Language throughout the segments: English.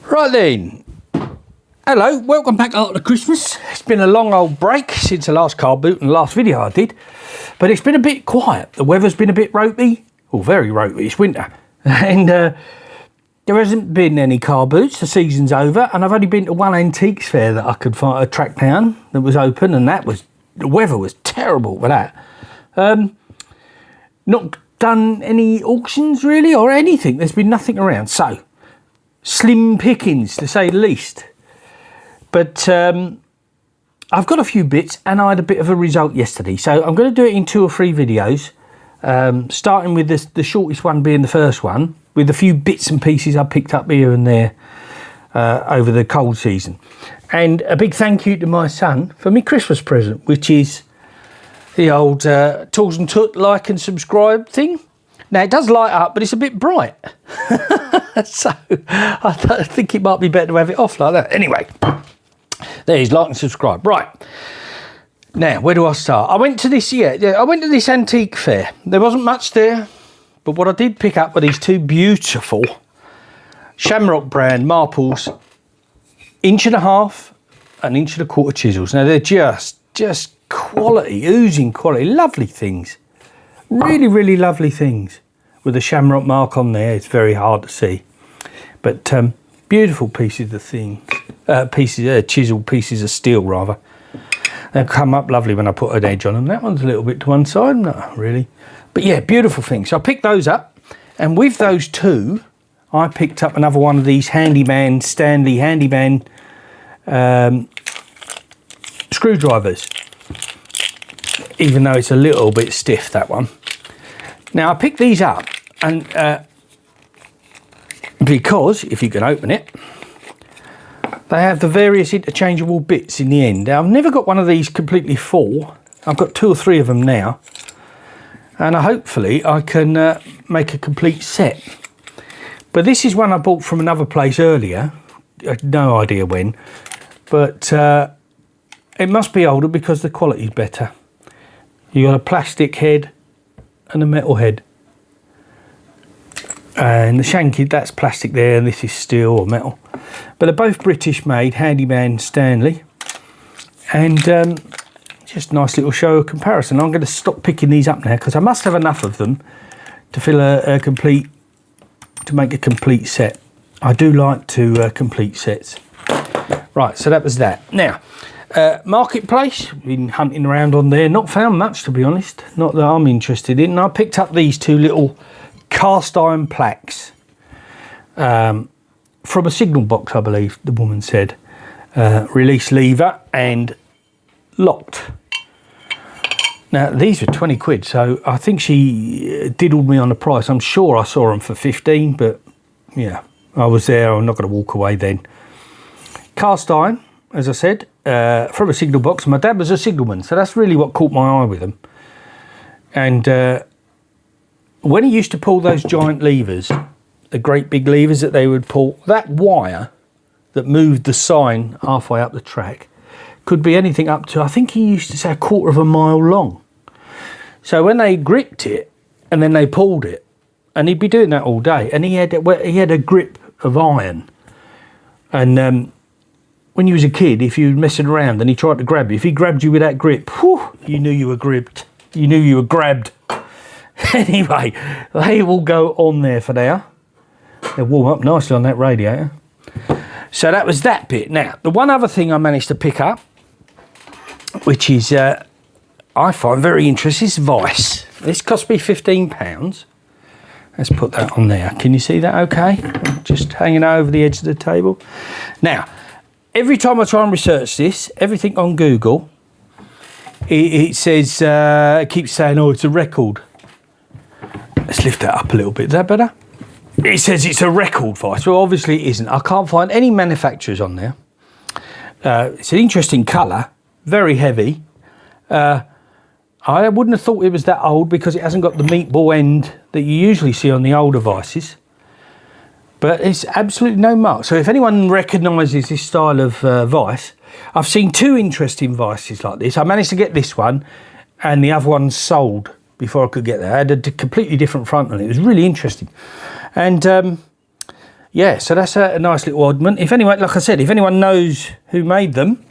Right then, hello, welcome back after Christmas. It's been a long old break since the last car boot and the last video I did, but it's been a bit quiet. The weather's been a bit ropey, or very ropey, it's winter, and there hasn't been any car boots. The season's over, and I've only been to one antiques fair that I could find a track down that was open, and the weather was terrible for that. Not done any auctions really, or anything. There's been nothing around, so slim pickings to say the least. But I've got a few bits, and I had a bit of a result yesterday, so I'm going to do it in 2 or 3 videos, starting with the shortest one being the first one, with a few bits and pieces I picked up here and there over the cold season. And a big thank you to my son for my Christmas present, which is the old Tools and Toot like and subscribe thing. Now, it does light up, but it's a bit bright. So I think it might be better to have it off like that. Anyway, there's like and subscribe. Right. Now, where do I start? I went to this antique fair. There wasn't much there, but what I did pick up were these 2 beautiful Shamrock brand Marples 1.5 and 1.25 chisels. Now, they're just quality, oozing quality, lovely things. Really, really lovely things with a Shamrock mark on there. It's very hard to see, but beautiful pieces of things, chiseled pieces of steel rather. They'll come up lovely when I put an edge on them. That one's a little bit to one side, not really, but yeah, beautiful things. So I picked those up, and with those 2, I picked up another one of these Stanley handyman screwdrivers. Even though it's a little bit stiff, that one. Now, I picked these up, and because, if you can open it, they have the various interchangeable bits in the end. Now, I've never got one of these completely full. I've got 2 or 3 of them now, and hopefully I can make a complete set. But this is one I bought from another place earlier. I had no idea when, but it must be older because the quality's better. You got a plastic head and a metal head, and the shanky, that's plastic there, and this is steel or metal, but they're both British made, handyman Stanley, and just nice little show of comparison. I'm going to stop picking these up now because I must have enough of them to fill to make a complete set. I do like to complete sets. Right, so that was that. Now, Marketplace, been hunting around on there, not found much, to be honest, not that I'm interested in. And I picked up these 2 little cast iron plaques from a signal box, I believe the woman said. Release lever and locked. Now, these were 20 quid, so I think she diddled me on the price. I'm sure I saw them for 15, but yeah, I was there. I'm not going to walk away then. Cast iron, as I said, from a signal box. My dad was a signalman, so that's really what caught my eye with them. And when he used to pull those giant levers, the great big levers that they would pull, that wire that moved the sign halfway up the track could be anything up to, I think he used to say, 1/4 mile long. So when they gripped it and then they pulled it, and he'd be doing that all day, and he had a grip of iron. And when you was a kid, if you were messing around and he tried to grab you, if he grabbed you with that grip, whew, you knew you were gripped. You knew you were grabbed. Anyway, they will go on there for now. They'll warm up nicely on that radiator. So that was that bit. Now, the one other thing I managed to pick up, which is I find very interesting, is Vice. This cost me £15. Let's put that on there. Can you see that okay? Just hanging over the edge of the table. Now, every time I try and research this, everything on Google, it says, it keeps saying, oh, it's a record. Let's lift that up a little bit. Is that better? It says it's a record Vice. Well, obviously it isn't. I can't find any manufacturers on there. It's an interesting colour, very heavy. I wouldn't have thought it was that old because it hasn't got the meatball end that you usually see on the older Vices. But it's absolutely no mark. So if anyone recognises this style of Vice, I've seen 2 interesting Vices like this. I managed to get this one, and the other one sold before I could get there. I had a completely different front on it. It was really interesting. And yeah, so that's a nice little oddment. If anyone, like I said, if anyone knows who made them,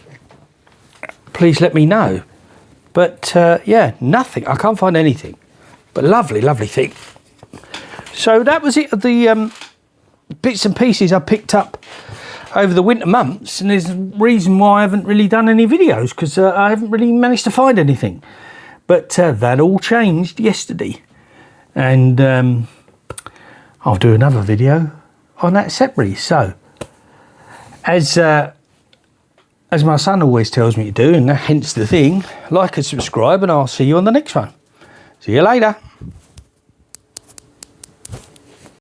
please let me know. But yeah, nothing. I can't find anything. But lovely, lovely thing. So that was it of the bits and pieces I picked up over the winter months, and there's a reason why I haven't really done any videos, because I haven't really managed to find anything. But that all changed yesterday, and I'll do another video on that separately. So as my son always tells me to do, and hence the thing, like and subscribe, and I'll see you on the next one. See you later.